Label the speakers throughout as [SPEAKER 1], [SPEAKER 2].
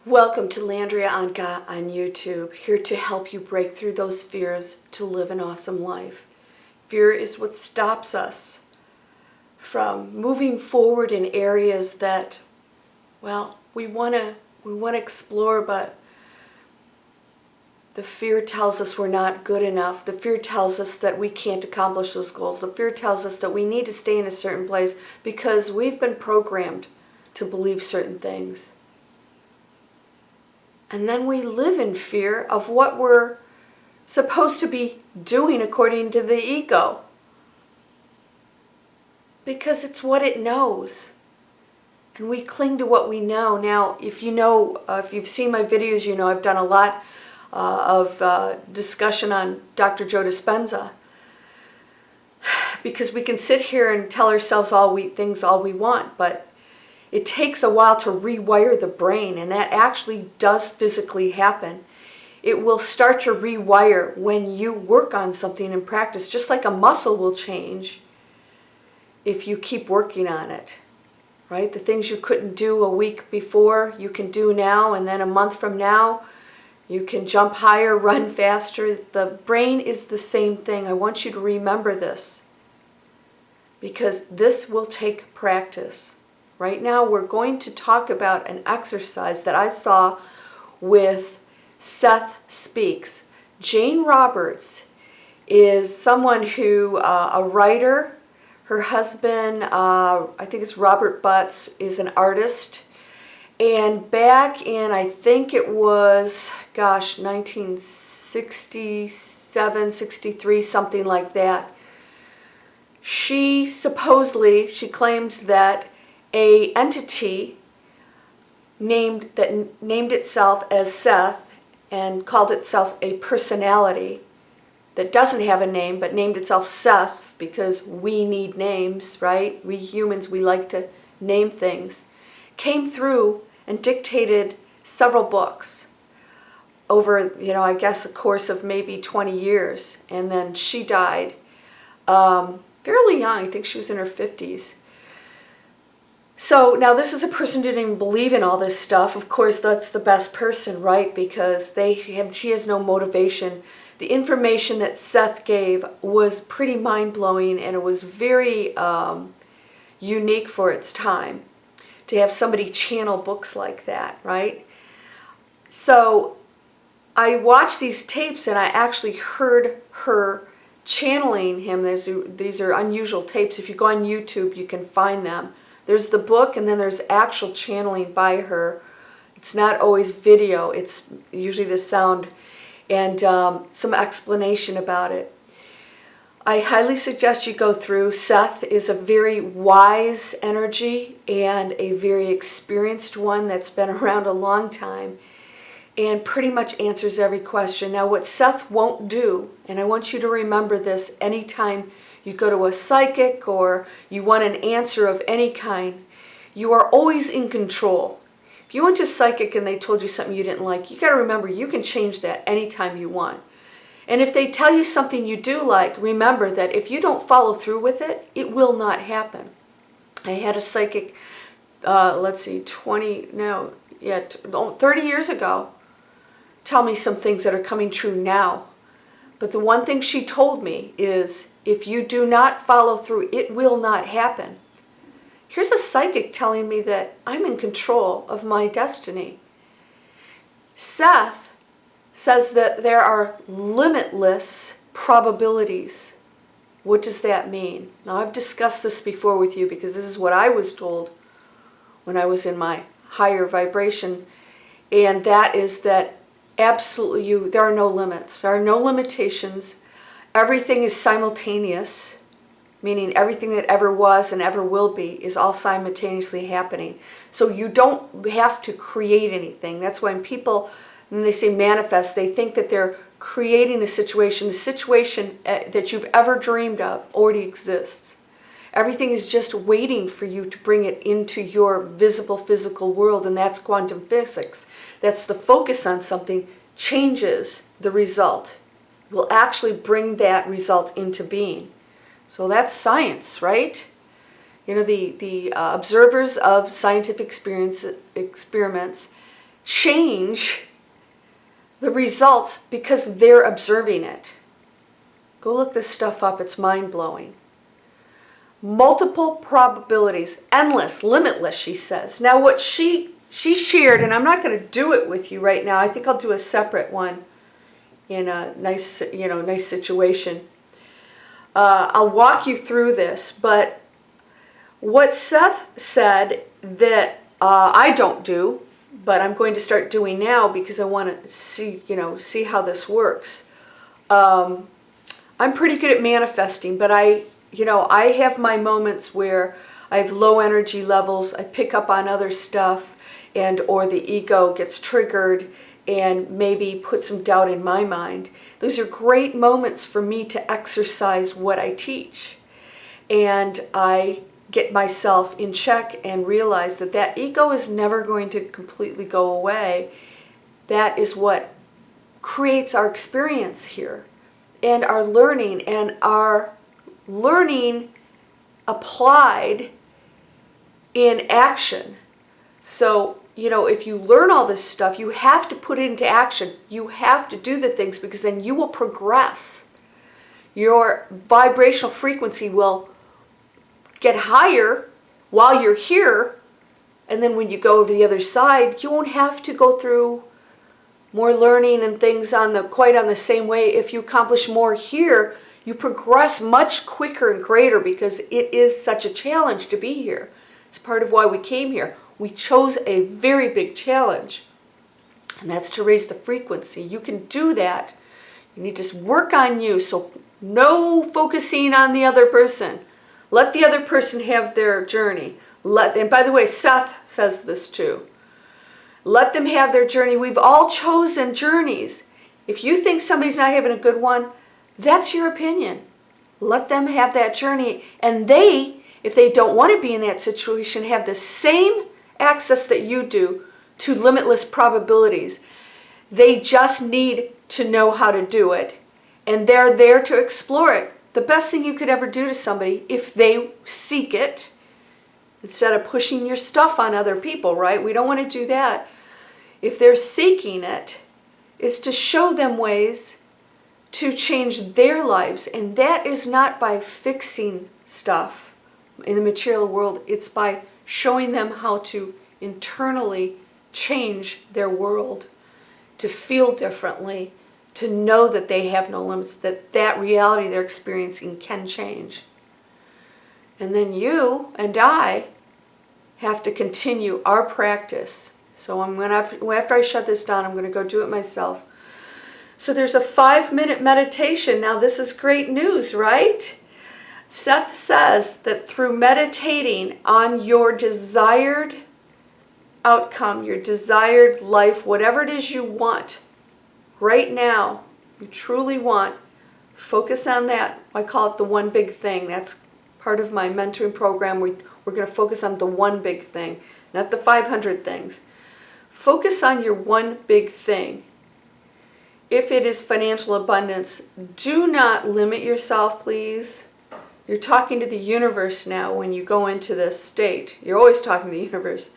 [SPEAKER 1] Welcome to Landria Onkka on YouTube, here to help you break through those fears to live an awesome life. Fear is what stops us from moving forward in areas that, well, we want to explore, but the fear tells us we're not good enough. The fear tells us that we can't accomplish those goals. The fear tells us that we need to stay in a certain place because we've been programmed to believe certain things. And then we live in fear of what we're supposed to be doing according to the ego. Because it's what it knows. And we cling to what we know. Now, if you've seen my videos, you know I've done a lot of discussion on Dr. Joe Dispenza. Because we can sit here and tell ourselves all we want, but it takes a while to rewire the brain, and that actually does physically happen. It will start to rewire when you work on something in practice, just like a muscle will change if you keep working on it, right? The things you couldn't do a week before, you can do now, and then a month from now, you can jump higher, run faster. The brain is the same thing. I want you to remember this, because this will take practice. Right now, we're going to talk about an exercise that I saw with Seth Speaks. Jane Roberts is someone who, a writer. Her husband, I think it's Robert Butts, is an artist. And back in, I think it was, 1967, 63, something like that. She claims that a entity named itself as Seth and called itself a personality that doesn't have a name but named itself Seth, because we need names, right? We humans, we like to name things, came through and dictated several books over, I guess a course of maybe 20 years. And then she died fairly young. I think she was in her 50s. So now this is a person who didn't even believe in all this stuff. Of course, that's the best person, right? Because she has no motivation. The information that Seth gave was pretty mind-blowing, and it was very unique for its time to have somebody channel books like that, right? So I watched these tapes, and I actually heard her channeling him. These are unusual tapes. If you go on YouTube, you can find them. There's the book, and then there's actual channeling by her. It's not always video. It's usually the sound and some explanation about it. I highly suggest you go through. Seth is a very wise energy and a very experienced one that's been around a long time and pretty much answers every question. Now, what Seth won't do, and I want you to remember this anytime you go to a psychic or you want an answer of any kind, you are always in control. If you went to a psychic and they told you something you didn't like, you got to remember you can change that anytime you want. And if they tell you something you do like, remember that if you don't follow through with it, it will not happen. I had a psychic, 30 years ago, tell me some things that are coming true now. But the one thing she told me is, if you do not follow through, it will not happen. Here's a psychic telling me that I'm in control of my destiny. Seth says that there are limitless probabilities. What does that mean? Now, I've discussed this before with you because this is what I was told when I was in my higher vibration. And that is that absolutely there are no limits. There are no limitations. Everything is simultaneous, meaning everything that ever was and ever will be is all simultaneously happening. So you don't have to create anything. That's when people, when they say manifest, they think that they're creating the situation. The situation that you've ever dreamed of already exists. Everything is just waiting for you to bring it into your visible physical world, and that's quantum physics. That's the focus on something changes the result. Will actually bring that result into being. So that's science, right? The observers of scientific experiments change the results because they're observing it. Go look this stuff up. It's mind-blowing. Multiple probabilities. Endless, limitless, she says. Now what she shared, and I'm not going to do it with you right now. I think I'll do a separate one in a nice situation. I'll walk you through this, but what Seth said that I don't do, but I'm going to start doing now because I want to see how this works. I'm pretty good at manifesting, but I have my moments where I have low energy levels. I pick up on other stuff, or the ego gets triggered and maybe put some doubt in my mind. Those are great moments for me to exercise what I teach. And I get myself in check and realize that ego is never going to completely go away. That is what creates our experience here and our learning applied in action. So, if you learn all this stuff, you have to put it into action. You have to do the things because then you will progress. Your vibrational frequency will get higher while you're here, and then when you go over the other side, you won't have to go through more learning and things quite on the same way. If you accomplish more here, you progress much quicker and greater because it is such a challenge to be here. It's part of why we came here. We chose a very big challenge, and that's to raise the frequency. You can do that. You need to work on you, so no focusing on the other person. Let the other person have their journey. And by the way, Seth says this too. Let them have their journey. We've all chosen journeys. If you think somebody's not having a good one, that's your opinion. Let them have that journey. And if they don't want to be in that situation, have the same access that you do to limitless probabilities. They just need to know how to do it. And they're there to explore it. The best thing you could ever do to somebody, if they seek it, instead of pushing your stuff on other people, right? We don't want to do that. If they're seeking it, is to show them ways to change their lives. And that is not by fixing stuff in the material world. It's by showing them how to internally change their world, to feel differently, to know that they have no limits, that reality they're experiencing can change. And then you and I have to continue our practice. So after I shut this down, I'm going to go do it myself. So there's a 5-minute meditation. Now this is great news, right? Seth says that through meditating on your desired outcome, your desired life, whatever it is you want, right now, you truly want, focus on that. I call it the one big thing. That's part of my mentoring program. We're going to focus on the one big thing, not the 500 things. Focus on your one big thing. If it is financial abundance, do not limit yourself, please. You're talking to the universe now when you go into this state. You're always talking to the universe.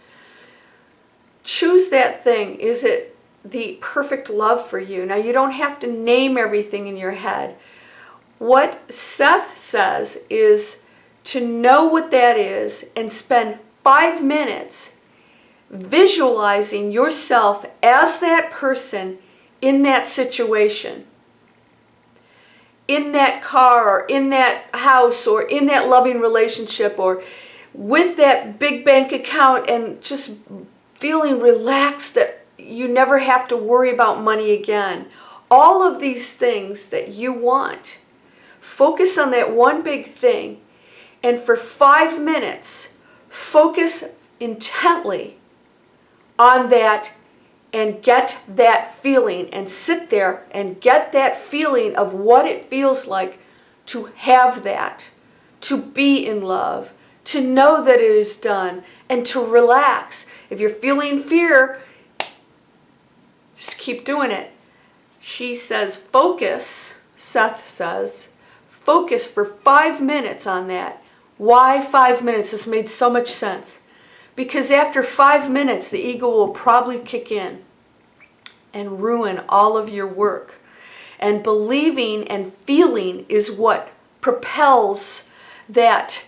[SPEAKER 1] Choose that thing. Is it the perfect love for you? Now, you don't have to name everything in your head. What Seth says is to know what that is and spend 5 minutes visualizing yourself as that person in that situation, in that car, or in that house, or in that loving relationship, or with that big bank account, and just feeling relaxed that you never have to worry about money again. All of these things that you want. Focus on that one big thing, and for 5 minutes, focus intently on that and get that feeling, and sit there and get that feeling of what it feels like to have that, to be in love, to know that it is done, and to relax. If you're feeling fear, just keep doing it. She says focus, Seth says, focus for 5 minutes on that. Why 5 minutes? This made so much sense. Because after 5 minutes, the ego will probably kick in and ruin all of your work. And believing and feeling is what propels that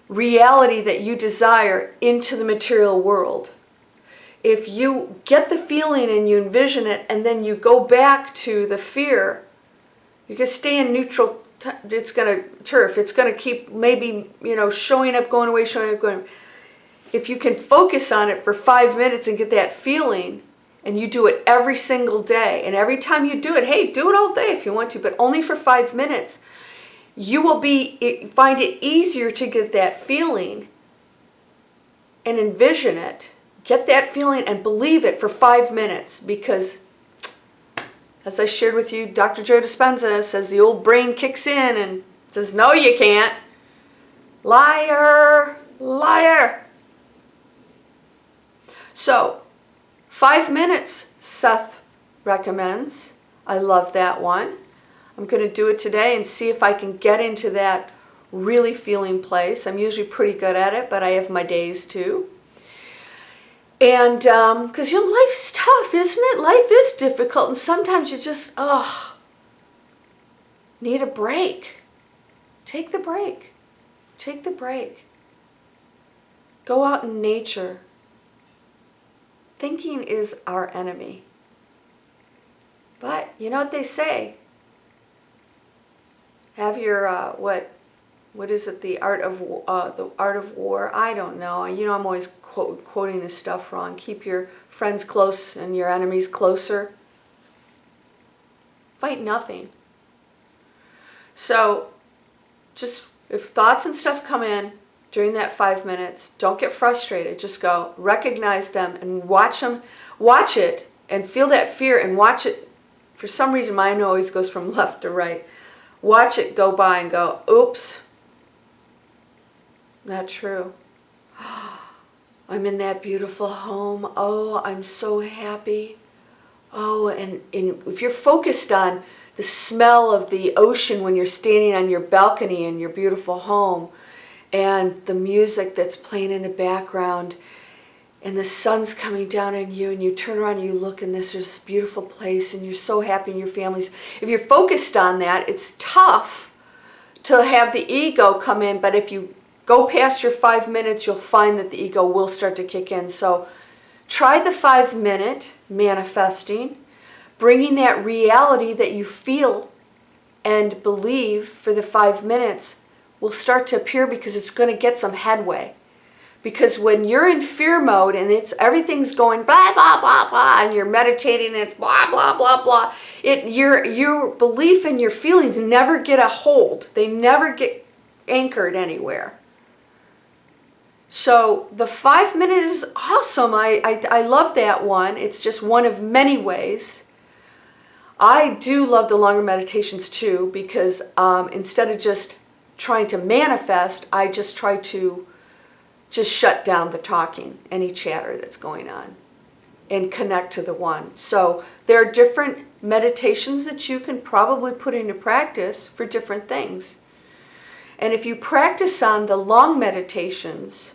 [SPEAKER 1] reality that you desire into the material world. If you get the feeling and you envision it and then you go back to the fear, you can stay in neutral. It's going to turf. It's going to keep maybe, showing up, going away, showing up, going. If you can focus on it for 5 minutes and get that feeling, and you do it every single day, and every time you do it, hey, do it all day if you want to, but only for 5 minutes, you will find it easier to get that feeling and envision it. Get that feeling and believe it for 5 minutes, because as I shared with you, Dr. Joe Dispenza says the old brain kicks in and says, no, you can't. Liar, liar. So, 5 minutes, Seth recommends. I love that one. I'm going to do it today and see if I can get into that really feeling place. I'm usually pretty good at it, but I have my days too. And because life's tough, isn't it? Life is difficult, and sometimes you just need a break. Take the break. Take the break. Go out in nature. Thinking is our enemy. But you know what they say? Have your what is it? The art of war. I don't know. I'm always quoting this stuff wrong. Keep your friends close and your enemies closer. Fight nothing. So, just if thoughts and stuff come in during that 5 minutes, don't get frustrated. Just go, recognize them and watch them. Watch it and feel that fear and watch it. For some reason, mine always goes from left to right. Watch it go by and go, oops. Not true. I'm in that beautiful home. Oh, I'm so happy. Oh, and if you're focused on the smell of the ocean when you're standing on your balcony in your beautiful home, and the music that's playing in the background, and the sun's coming down on you, and you turn around and you look, and this is a beautiful place, and you're so happy in your families. If you're focused on that, it's tough to have the ego come in, but if you go past your 5 minutes, you'll find that the ego will start to kick in. So try the 5-minute manifesting, bringing that reality that you feel and believe for the 5 minutes will start to appear, because it's going to get some headway. Because when you're in fear mode and everything's going blah, blah, blah, blah, and you're meditating and it's blah, blah, blah, blah, your belief and your feelings never get a hold. They never get anchored anywhere. So the 5 minute is awesome. I love that one. It's just one of many ways. I do love the longer meditations too, because instead of just trying to manifest, I just try to just shut down the talking, any chatter that's going on, and connect to the one. So there are different meditations that you can probably put into practice for different things. And if you practice on the long meditations,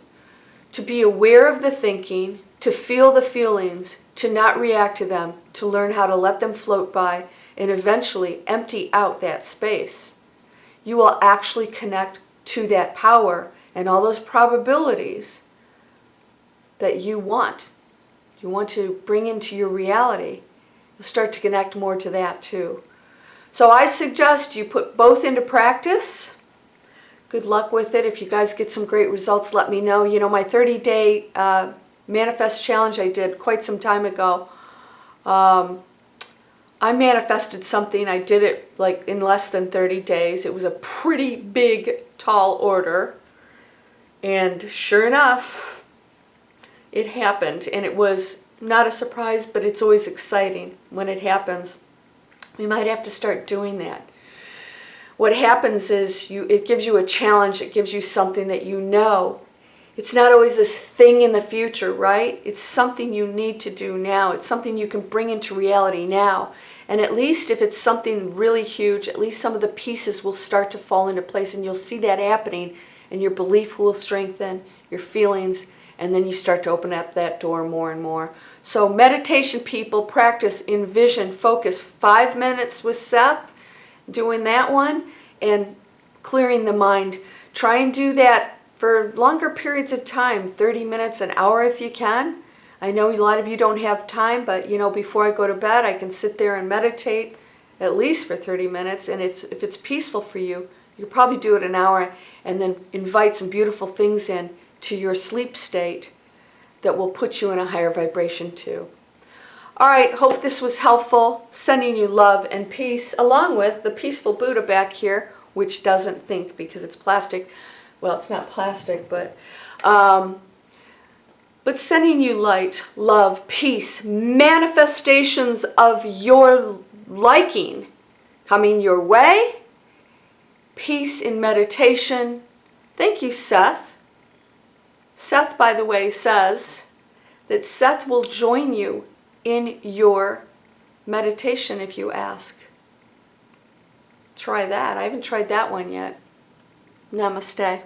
[SPEAKER 1] to be aware of the thinking, to feel the feelings, to not react to them, to learn how to let them float by, and eventually empty out that space, you will actually connect to that power and all those probabilities that you want to bring into your reality. You'll start to connect more to that too. So I suggest you put both into practice. Good luck with it. If you guys get some great results, let me know. My 30-day manifest challenge I did quite some time ago, I manifested something. I did it like in less than 30 days. It was a pretty big, tall order. And sure enough, it happened. And it was not a surprise, but it's always exciting when it happens. We might have to start doing that. What happens is it gives you a challenge. It gives you something that you know. It's not always this thing in the future, right? It's something you need to do now. It's something you can bring into reality now. And at least if it's something really huge, at least some of the pieces will start to fall into place, and you'll see that happening, and your belief will strengthen, your feelings, and then you start to open up that door more and more. So meditation people, practice, envision, focus. 5 minutes with Seth, doing that one, and clearing the mind. Try and do that for longer periods of time, 30 minutes, an hour if you can. I know a lot of you don't have time, but before I go to bed, I can sit there and meditate at least for 30 minutes, and if it's peaceful for you, you can probably do it an hour and then invite some beautiful things in to your sleep state that will put you in a higher vibration too. All right, hope this was helpful. Sending you love and peace, along with the peaceful Buddha back here, which doesn't think because it's plastic. Well, it's not plastic, but sending you light, love, peace, manifestations of your liking coming your way. Peace in meditation. Thank you, Seth. Seth, by the way, says that Seth will join you in your meditation if you ask. Try that. I haven't tried that one yet. Namaste.